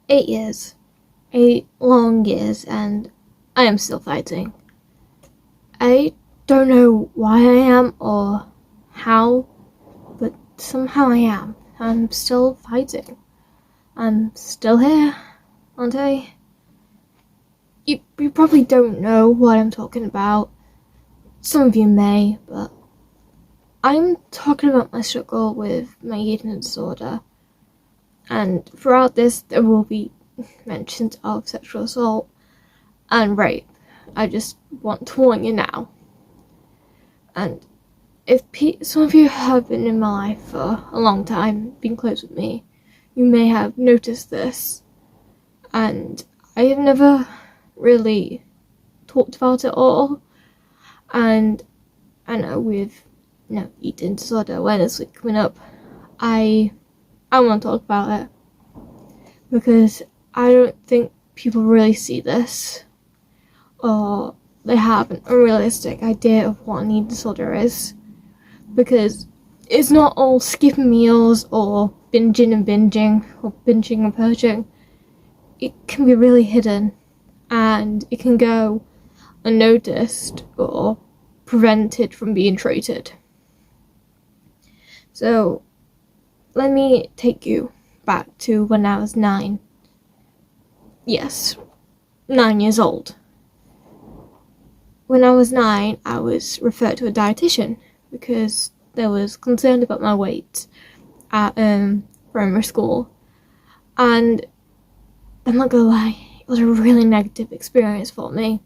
8 years. 8 long years, and I am still fighting. I don't know why I am or how, but somehow I am. I'm still fighting. I'm still here, aren't I? You probably don't know what I'm talking about. Some of you may, but I'm talking about my struggle with my eating disorder. And throughout this, there will be mentions of sexual assault and rape. I just want to warn you now. And if some of you have been in my life for a long time, been close with me, you may have noticed this. And I have never really talked about it all. And I know with eating disorder awareness week coming up, I want to talk about it because I don't think people really see this, or they have an unrealistic idea of what an eating disorder is, because it's not all skipping meals or binging and purging. It can be really hidden, and it can go unnoticed or prevented from being treated. So let me take you back to when I was 9. Yes, 9 years old. When I was 9, I was referred to a dietitian because there was concern about my weight at primary school. And I'm not gonna lie, it was a really negative experience for me.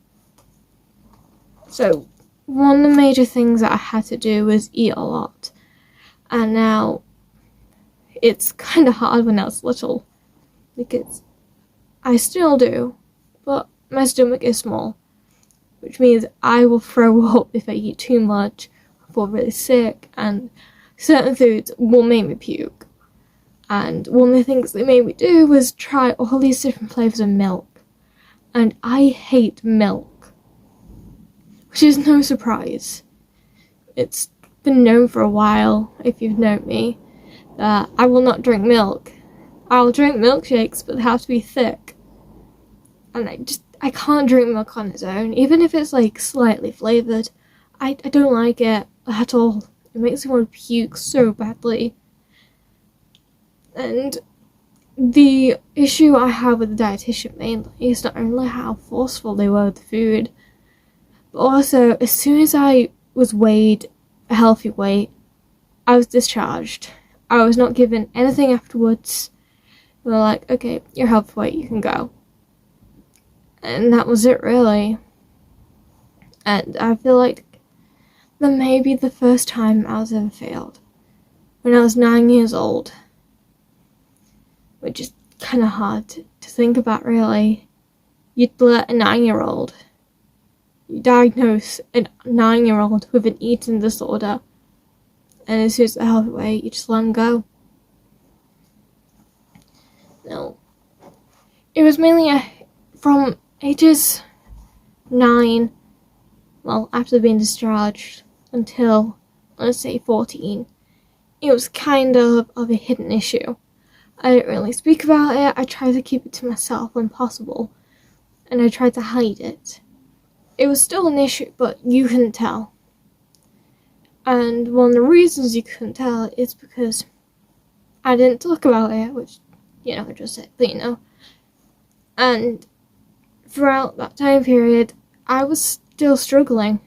So one of the major things that I had to do was eat a lot. And now it's kind of hard when I was little because I still do, but my stomach is small, which means I will throw up if I eat too much, I feel really sick, and certain foods will make me puke. And one of the things they made me do was try all these different flavours of milk. And I hate milk, which is no surprise. It's been known for a while, if you've known me, that I will not drink milk. I'll drink milkshakes, but they have to be thick. And I can't drink milk on its own, even if it's like slightly flavoured. I don't like it at all. It makes me want to puke so badly. And the issue I have with the dietitian mainly is not only how forceful they were with the food, but also as soon as I was weighed a healthy weight, I was discharged. I was not given anything afterwards. They were like, okay, you're healthy weight, you can go. And that was it, really. And I feel like that may be the first time I was ever failed. When I was 9 years old. Which is kind of hard to think about, really. You'd let a 9-year-old, you diagnose a 9-year-old with an eating disorder, and as soon as they're healthy weight, you just let them go. No. It was mainly from ages 9, well, after being discharged, until, let's say, 14. It was kind of a hidden issue. I didn't really speak about it. I tried to keep it to myself when possible, and I tried to hide it. It was still an issue, but you couldn't tell. And one of the reasons you couldn't tell is because I didn't talk about it, which, just it, but And throughout that time period, I was still struggling.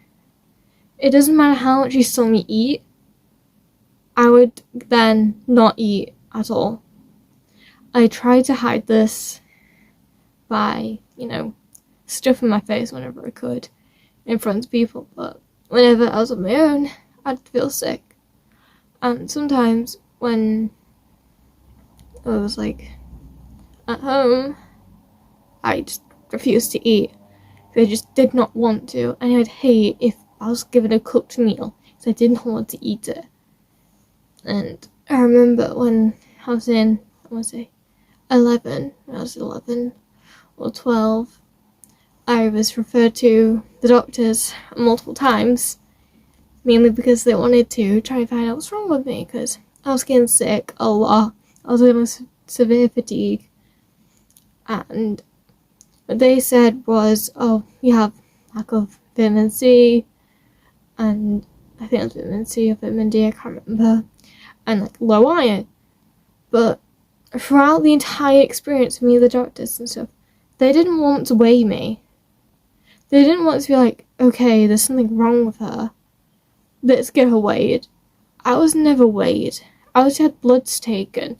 It doesn't matter how much you saw me eat, I would then not eat at all. I tried to hide this by, stuffing my face whenever I could in front of people, but whenever I was on my own, I'd feel sick. And sometimes when I was at home, I just refused to eat. I just did not want to, and I'd hate if I was given a cooked meal because I didn't want to eat it. And I remember when I was in, 11 or 12, I was referred to the doctors multiple times, mainly because they wanted to try and find out what's wrong with me, because I was getting sick a lot. I was having severe fatigue, and what they said was, oh, you have lack of vitamin C, and I think it was vitamin C or vitamin D, I can't remember, and like low iron. But throughout the entire experience with me, the doctors and stuff, they didn't want to weigh me. They didn't want to be like, okay, there's something wrong with her, let's get her weighed. I was never weighed. I always had bloods taken,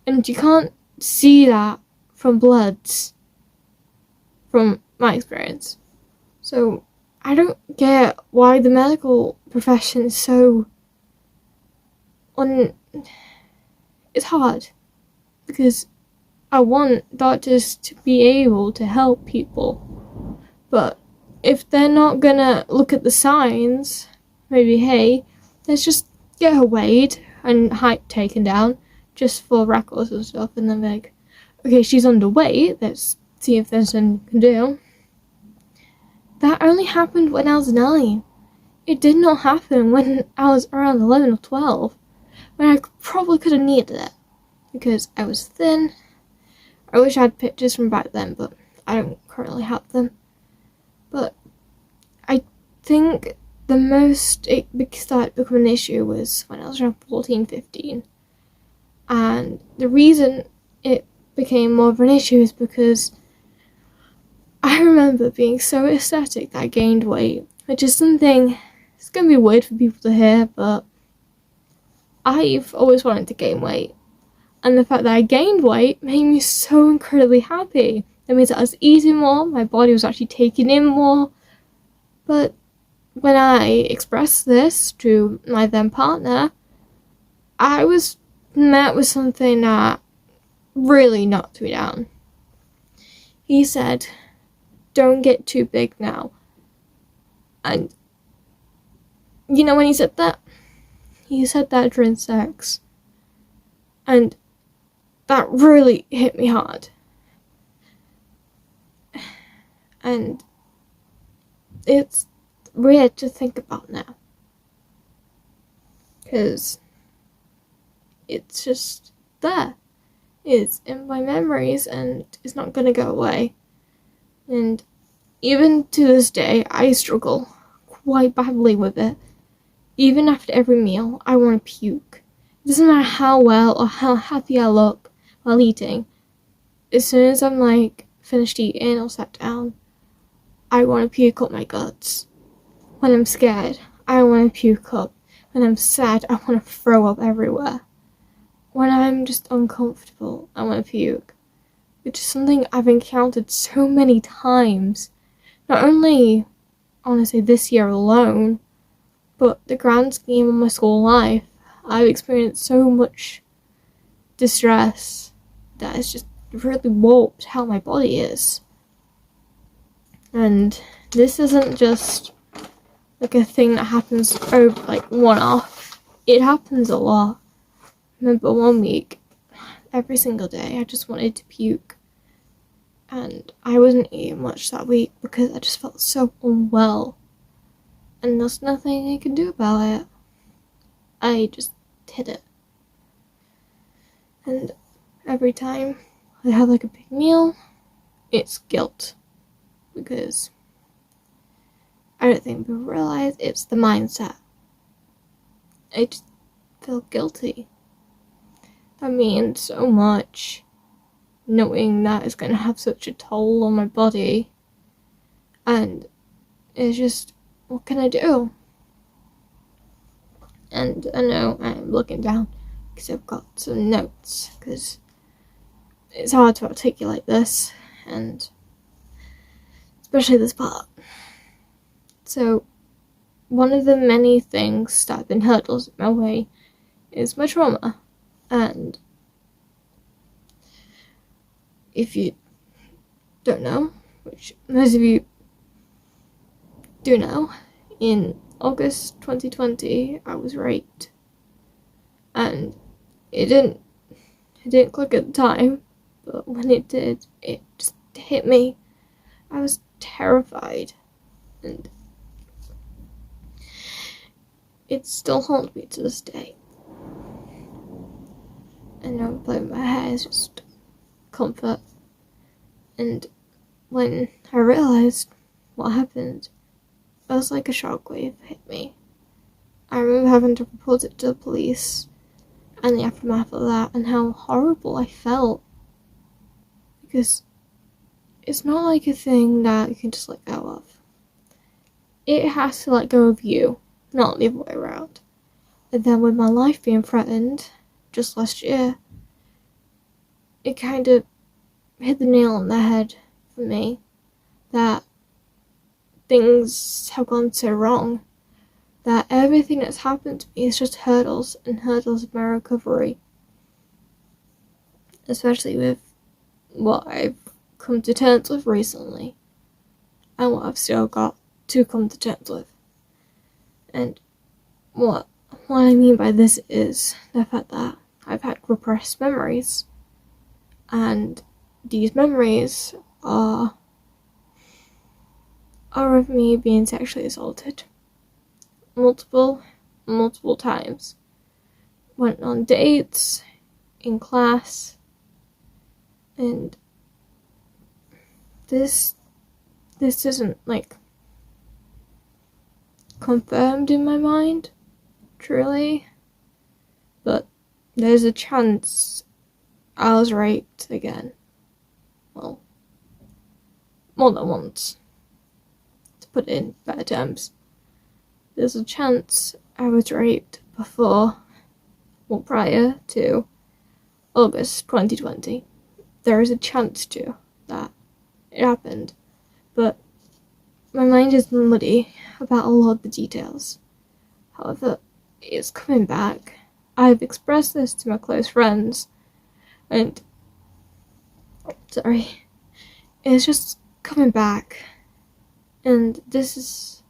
and you can't see that from bloods, from my experience. So I don't get why the medical profession is so it's hard, because I want doctors to be able to help people, but if they're not gonna look at the signs, maybe, hey, let's just get her weighed and height taken down just for records and stuff, and then like, okay, she's underweight, let's see if there's anything we can do. That only happened when I was 9. It did not happen when I was around 11 or 12, when I probably could have needed it, because I was thin. I wish I had pictures from back then, but I don't currently have them. But I think the most it started becoming an issue was when I was around 14, 15. And the reason it became more of an issue is because I remember being so ecstatic that I gained weight, which is something, it's going to be weird for people to hear, but I've always wanted to gain weight. And the fact that I gained weight made me so incredibly happy. That means that I was eating more, my body was actually taking in more. But when I expressed this to my then partner, I was met with something that really knocked me down. He said, don't get too big now. And you know when he said that during sex. And that really hit me hard. And it's weird to think about now, because it's just there. It's in my memories and it's not going to go away. And even to this day, I struggle quite badly with it. Even after every meal, I want to puke. It doesn't matter how well or how happy I look while eating. As soon as I'm like finished eating or sat down, I want to puke up my guts. When I'm scared, I want to puke up. When I'm sad, I want to throw up everywhere. When I'm just uncomfortable, I want to puke. Which is something I've encountered so many times. Not only, I want to say this year alone, but the grand scheme of my school life. I've experienced so much distress that it's just really warped how my body is. And this isn't just like a thing that happens over like one-off. It happens a lot. I remember one week, every single day, I just wanted to puke. And I wasn't eating much that week because I just felt so unwell. And there's nothing I can do about it. I just did it. And every time I have like a big meal, it's guilt. Because I don't think people realize it's the mindset. I just feel guilty. That means so much, knowing that it's going to have such a toll on my body. And it's just, what can I do? And I know I'm looking down because I've got some notes, because it's hard to articulate this, and especially this part. So, one of the many things that have been hurdles in my way is my trauma. And if you don't know, which most of you do know, in August 2020, I was raped. And it didn't click at the time, but when it did, it just hit me. I was terrified, and it still haunts me to this day. And I'm playing my hair is just comfort. And when I realized what happened, it was like a shockwave hit me. I remember having to report it to the police and the aftermath of that, and how horrible I felt. Because it's not like a thing that you can just let go of. It has to let go of you, not the other way around. And then with my life being threatened just last year, it kind of hit the nail on the head for me that things have gone so wrong, that everything that's happened to me is just hurdles and hurdles of my recovery. Especially with what I've come to terms with recently, and what I've still got to come to terms with. And what I mean by this is the fact that I've had repressed memories, and these memories are of me being sexually assaulted multiple times. Went on dates, in class, and this isn't like confirmed in my mind, truly, but there's a chance I was raped again. Well, more than once, to put it in better terms. There's a chance I was raped prior to August 2020. There is a chance to that it happened, but my mind is muddy about a lot of the details. However, it's coming back. I've expressed this to my close friends, and it's just coming back. And this is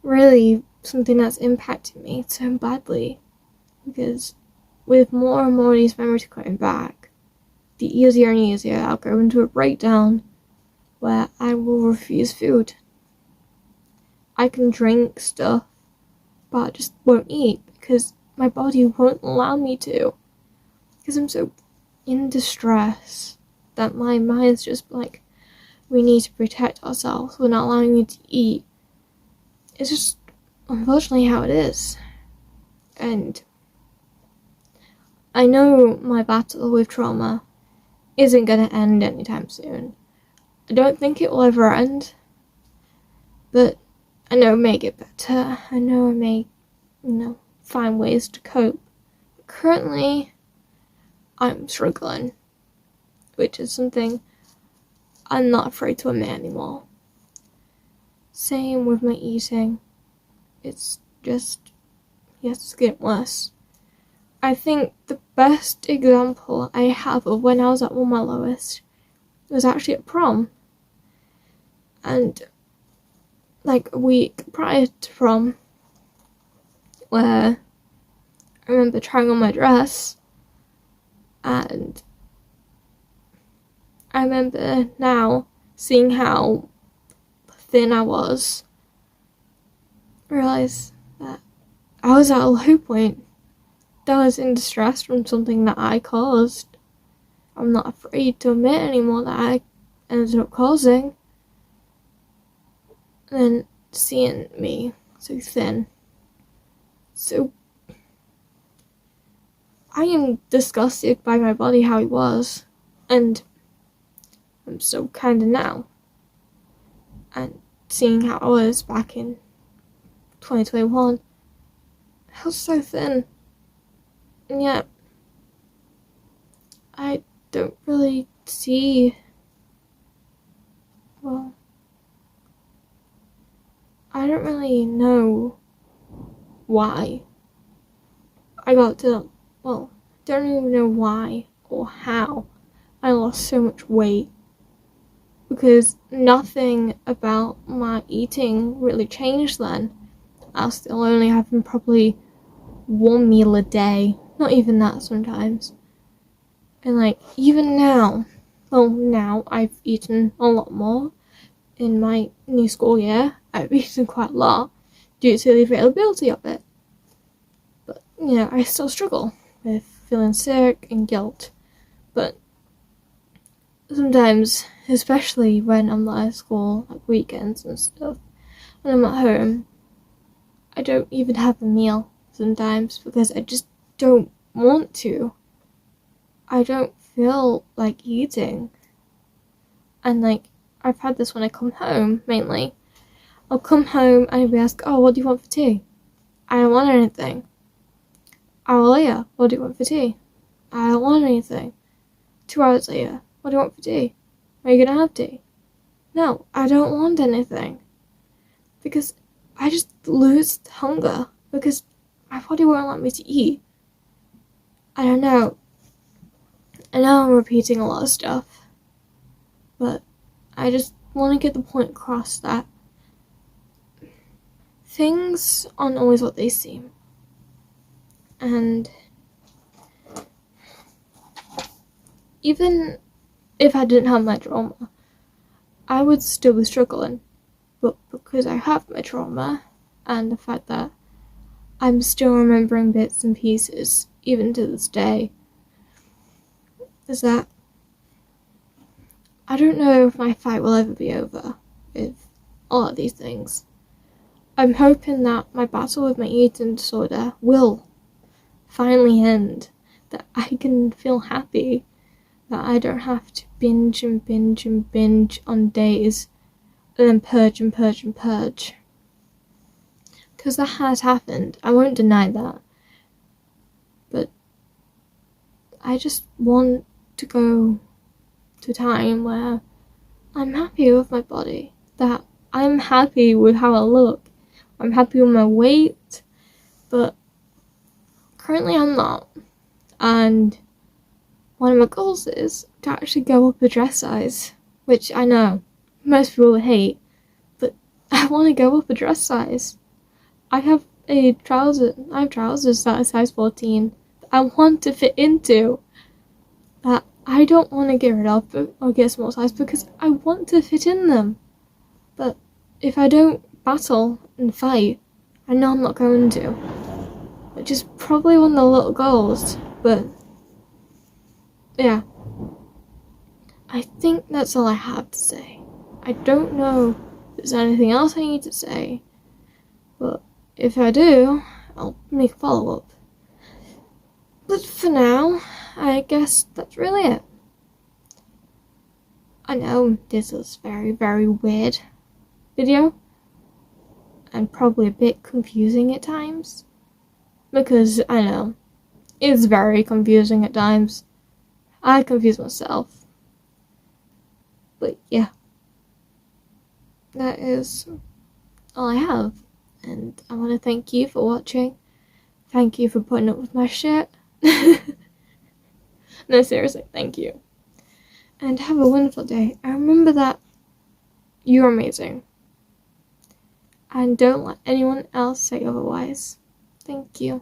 really something that's impacting me so badly, because with more and more of these memories coming back, the easier and easier I'll go into a breakdown where I will refuse food. I can drink stuff, but I just won't eat because my body won't allow me to. Because I'm so in distress that my mind's just like, we need to protect ourselves. We're not allowing you to eat. It's just unfortunately how it is. And I know my battle with trauma isn't going to end anytime soon. I don't think it will ever end, but I know it may get better. I know I may, find ways to cope. But currently, I'm struggling, which is something I'm not afraid to admit anymore. Same with my eating. It's just, it's getting worse. I think the best example I have of when I was at one of my lowest was actually at prom. And like a week prior to prom, where I remember trying on my dress, and I remember now seeing how thin I was, realize that I was at a low point. That I was in distress from something that I caused. I'm not afraid to admit anymore that I ended up causing. And seeing me so thin. So I am disgusted by my body, how it was. And I'm so kinda now. And seeing how I was back in 2021, I was so thin. And yet, I don't really see, I don't really know why I don't even know why or how I lost so much weight, because nothing about my eating really changed then. I was still only having probably one meal a day, not even that sometimes. And even now, now I've eaten a lot more. In my new school year, I've eaten quite a lot due to the availability of it. But, I still struggle with feeling sick and guilt. But sometimes, especially when I'm not at school, like weekends and stuff, when I'm at home, I don't even have a meal sometimes because I just don't want to. I don't feel like eating. And like, I've had this when I come home, mainly. I'll come home and I'll be asked, oh, what do you want for tea? I don't want anything. Hour later, what do you want for tea? I don't want anything. 2 hours later, what do you want for tea? Are you gonna have tea? No, I don't want anything. Because I just lose hunger. Because my body won't let me to eat. I don't know. I know I'm repeating a lot of stuff. But I just want to get the point across that things aren't always what they seem. And even if I didn't have my trauma, I would still be struggling. But because I have my trauma and the fact that I'm still remembering bits and pieces, even to this day, is that I don't know if my fight will ever be over with all of these things. I'm hoping that my battle with my eating disorder will finally end, that I can feel happy, that I don't have to binge and binge and binge on days and then purge and purge and purge. Because that has happened, I won't deny that. But I just want to go to a time where I'm happy with my body, that I'm happy with how I look, I'm happy with my weight, but currently I'm not. And one of my goals is to actually go up a dress size, which I know most people would hate, but I want to go up a dress size. I have trousers that are size 14 that I want to fit into, that I don't want to get rid of or get a small size because I want to fit in them. But if I don't battle and fight, I know I'm not going to. Which is probably one of the little goals, but yeah. I think that's all I have to say. I don't know if there's anything else I need to say, but if I do, I'll make a follow-up. But for now, I guess that's really it. I know this was very, very weird video, and probably a bit confusing at times, because I know it's very confusing at times. I confuse myself. But yeah, that is all I have, and I want to thank you for watching. Thank you for putting up with my shit. No, seriously, thank you. And have a wonderful day. And remember that you're amazing. And don't let anyone else say otherwise. Thank you.